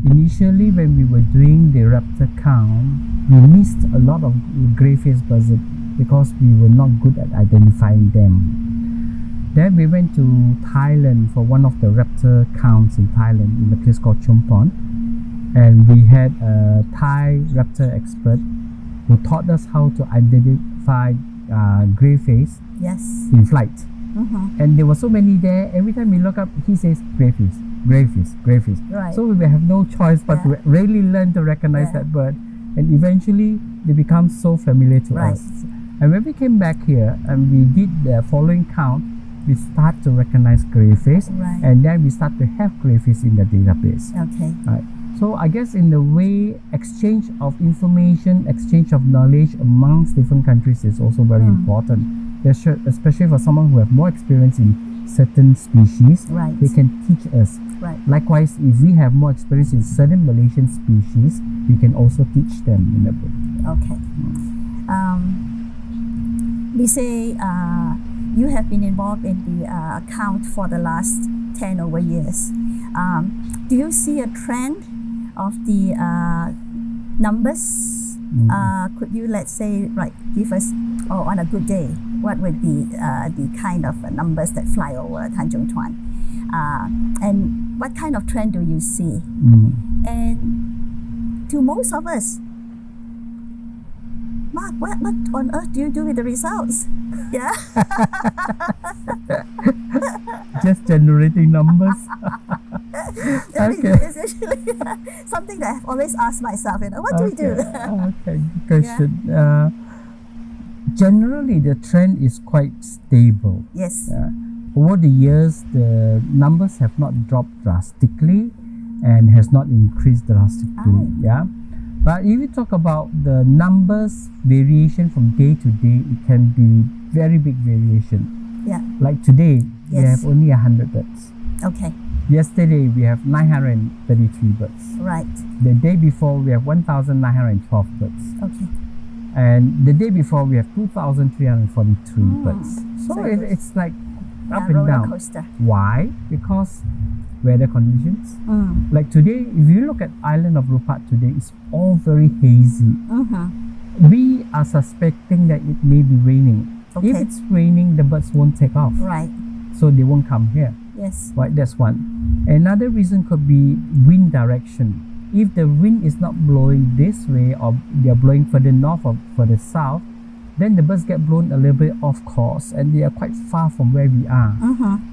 initially when we were doing the raptor count, we missed a lot of grey-faced buzzard because we were not good at identifying them. Then we went to Thailand for one of the raptor counts in Thailand in a place called Tanjung Tuan, and we had a Thai raptor expert who taught us how to identify grey-face Yes. in flight. And there were so many there. Every time we look up, he says grey-face, grey-face, grey-face. Right. So we have no choice but to really learn to recognize that bird, and eventually they become so familiar to us. And when we came back here and we did the following count, we start to recognize grey-face, and then we start to have grey-face in the database. Okay. Right. So I guess in the way, exchange of information, exchange of knowledge amongst different countries is also very important. Especially for someone who have more experience in certain species, they can teach us. Likewise, if we have more experience in certain Malaysian species, we can also teach them in the book. Okay. We say you have been involved in the account for the last 10 over years. Do you see a trend of the numbers? Could you, let's say, give us, on a good day, what would be the kind of numbers that fly over Tanjung Tuan? And what kind of trend do you see? And to most of us, Mark, what on earth do you do with the results? Yeah. Just generating numbers. It's actually something that I've always asked myself. What do we do? Okay, good question. Generally, the trend is quite stable. Yes. Over the years, the numbers have not dropped drastically and has not increased drastically. But if you talk about the numbers variation from day to day, it can be very big variation. Like today, we have only 100 birds. Okay. Yesterday, we have 933 birds. Right. The day before, we have 1,912 birds. Okay. And the day before, we have 2,343 birds. So it's like up and down. Coaster. Why? Because weather conditions. Like today, if you look at island of Rupat today, it's all very hazy. We are suspecting that it may be raining. If it's raining, the birds won't take off. Right. So they won't come here. Yes. Right, that's one. Another reason could be wind direction. If the wind is not blowing this way or they are blowing further north or further south, then the birds get blown a little bit off course and they are quite far from where we are.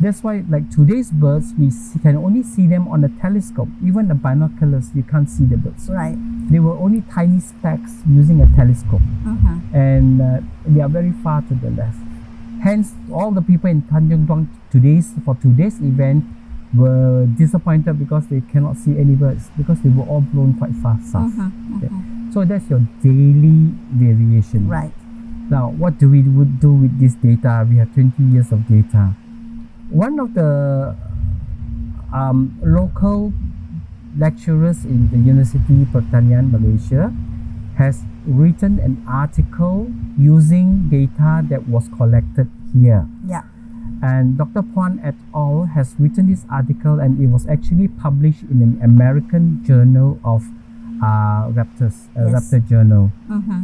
That's why, like today's birds, we can only see them on a telescope. Even the binoculars, you can't see the birds. Right. They were only tiny specks using a telescope, and they are very far to the left. Hence, all the people in Tanjung Tuan for today's event were disappointed because they cannot see any birds because they were all blown quite far south. So that's your daily variation. Right. Now, what do we do with this data? We have 20 years of data. One of the local lecturers in the University Pertanian, Malaysia, has written an article using data that was collected here. And Dr. Puan et al. Has written this article, and it was actually published in an American journal of Raptors, Raptor journal.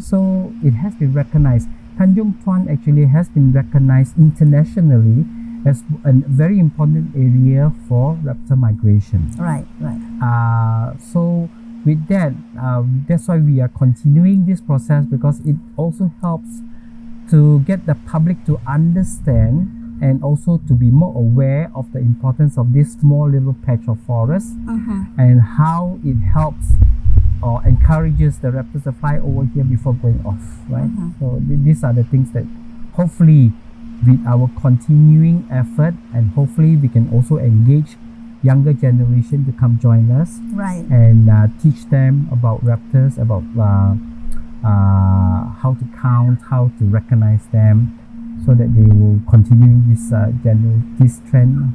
So it has been recognized. Tanjung Tuan actually has been recognized internationally as a very important area for raptor migration. Right. So with that, that's why we are continuing this process, because it also helps to get the public to understand and also to be more aware of the importance of this small little patch of forest and how it helps or encourages the raptors to fly over here before going off, right? So these are the things that hopefully with our continuing effort, and hopefully we can also engage younger generation to come join us, and teach them about raptors, about how to count, how to recognize them, so that they will continue this trend.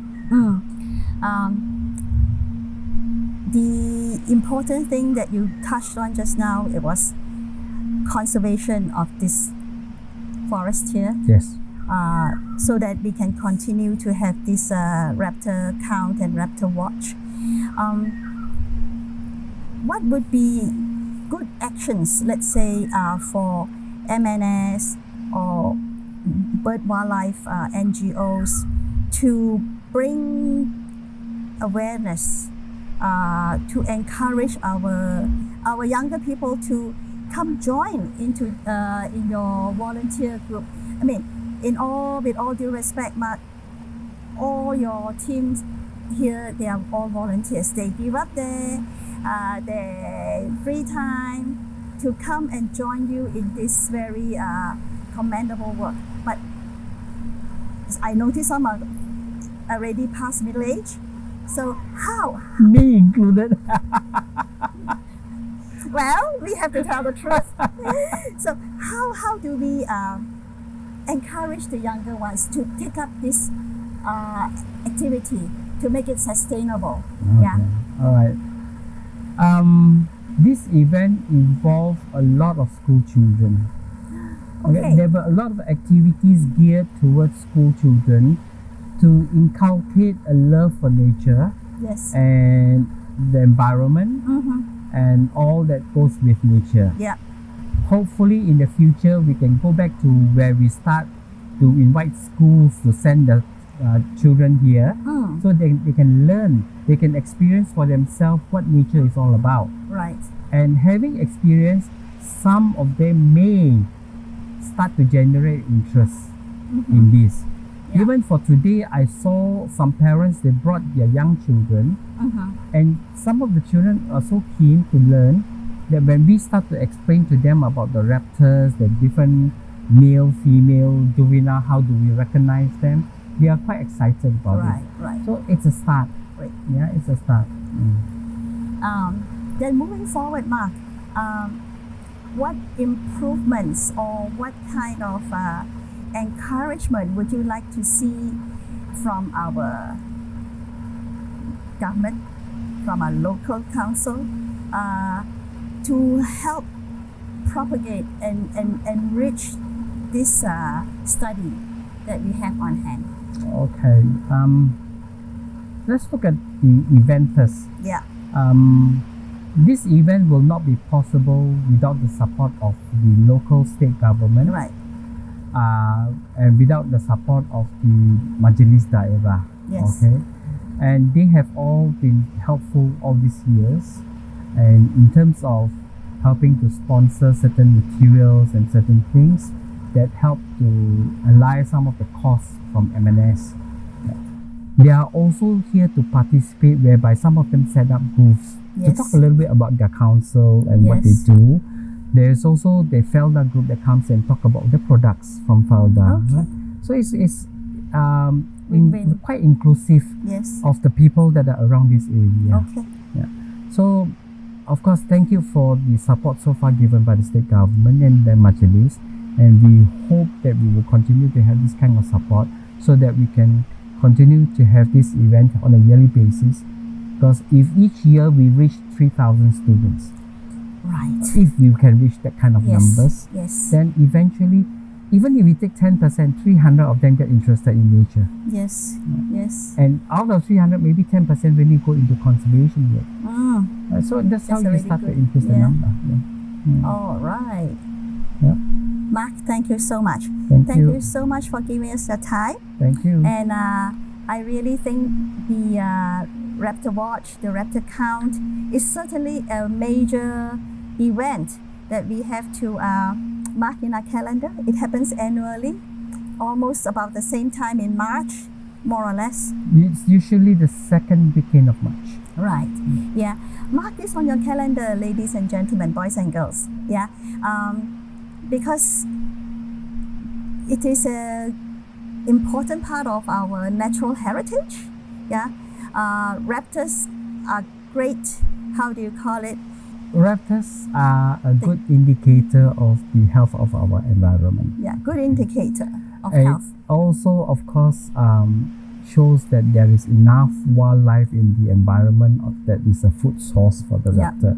The important thing that you touched on just now, it was conservation of this forest here. Yes. So that we can continue to have this raptor count and raptor watch. what would be good actions, let's say, for MNS or bird wildlife NGOs to bring awareness, to encourage our younger people to come join into in your volunteer group? I mean, with all due respect, Mark, all your teams here, they are all volunteers. They give up their free time to come and join you in this very commendable work. But I notice some are already past middle age. So how? Me included. Well, we have to tell the truth. So how do we encourage the younger ones to take up this activity to make it sustainable? Okay. Yeah. All right. This event involved a lot of school children. Okay. There were a lot of activities geared towards school children to inculcate a love for nature Yes. and the environment and all that goes with nature. Yeah. Hopefully in the future we can go back to where we start to invite schools to send the children here so they can learn, they can experience for themselves what nature is all about. Right. And having experience, some of them may start to generate interest in this. Yeah. Even for today, I saw some parents, they brought their young children, and some of the children are so keen to learn that when we start to explain to them about the raptors, the different male, female, juvenile, how do we recognize them, they are quite excited about it. Right. So it's a start. Right. Yeah, it's a start. Then moving forward, Mark, what improvements or what kind of encouragement would you like to see from our government, from our local council, to help propagate and enrich this study that we have on hand? Okay. Let's look at the event first. Yeah. This event will not be possible without the support of the local state government. Right. And without the support of the Majlis Daerah. Yes. Okay. And they have all been helpful all these years, and in terms of helping to sponsor certain materials and certain things that help to allay some of the costs from MNS. They are also here to participate, whereby some of them set up booths to talk a little bit about their council and what they do. There's also the Felda group that comes and talk about the products from Felda. Okay. Right? So it's Win-win. quite inclusive Yes. of the people that are around this area. Okay. Yeah. So, of course, thank you for the support so far given by the state government and the Majlis, and we hope that we will continue to have this kind of support so that we can continue to have this event on a yearly basis. Because if each year we reach 3,000 students, Right. if we can reach that kind of numbers, Yes. then eventually, even if we take 10%, 300 of them get interested in nature. Yes. Yes. And out of 300, maybe 10% really go into conservation work. So that's how you already start to good. increase the Yeah. number. Yeah. All right. Yeah. Mark, thank you so much. Thank you. you so much for giving us your time. Thank you. And I really think the Raptor Watch, the Raptor Count, is certainly a major event that we have to mark in our calendar. It happens annually, almost about the same time in March, more or less. It's usually the second weekend of March. Right. Yeah. Mark this on your calendar, ladies and gentlemen, boys and girls. Yeah. Because it is a important part of our natural heritage. Yeah. Raptors are great. How do you call it? Raptors are a good indicator of the health of our environment. Yeah, good indicator of It health. also, of course, shows that there is enough wildlife in the environment that is a food source for the Yeah. raptor.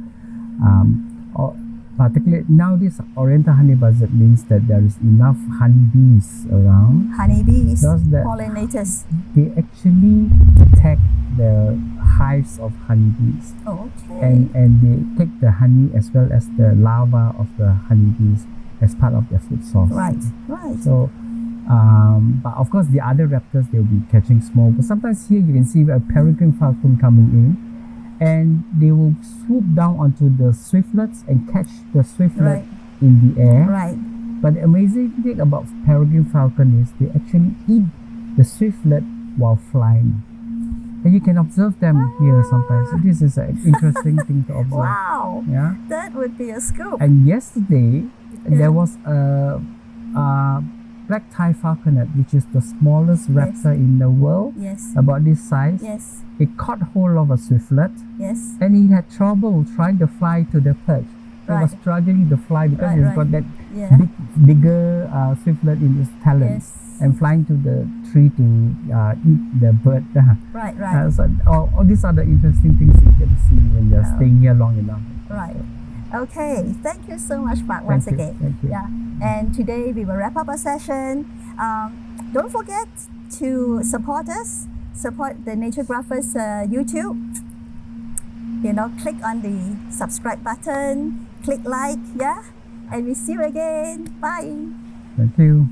Particularly now, this Oriental honey buzzard means that there is enough honeybees around. Honeybees, Does that- pollinators. They actually attack the hives of honeybees. Oh, okay. and they take the honey as well as the larva of the honeybees as part of their food source. Right. So, but of course the other raptors, they'll be catching small. But sometimes here you can see a peregrine falcon coming in, and they will swoop down onto the swiftlets and catch the swiftlet in the air. Right. But the amazing thing about peregrine falcon is they actually eat the swiftlet while flying. And you can observe them here sometimes. So this is an interesting thing to observe. Wow. Yeah. That would be a scoop. And yesterday, there was a black tie falconet, which is the smallest raptor in the world. Yes. About this size. Yes. It caught hold of a swiftlet. Yes. And he had trouble trying to fly to the perch. He was struggling to fly because he's got that bigger swiftlet in his talons. And flying to the tree to eat the bird. Right. So all these are the interesting things you get to see when you're staying here long enough. Right. Okay. Thank you so much, Mark, once again. Thank you. Yeah. And today we will wrap up our session. Don't forget to support us. Support the Naturegrapher's YouTube. Click on the subscribe button. Click like. Yeah. And we see you again. Bye. Thank you.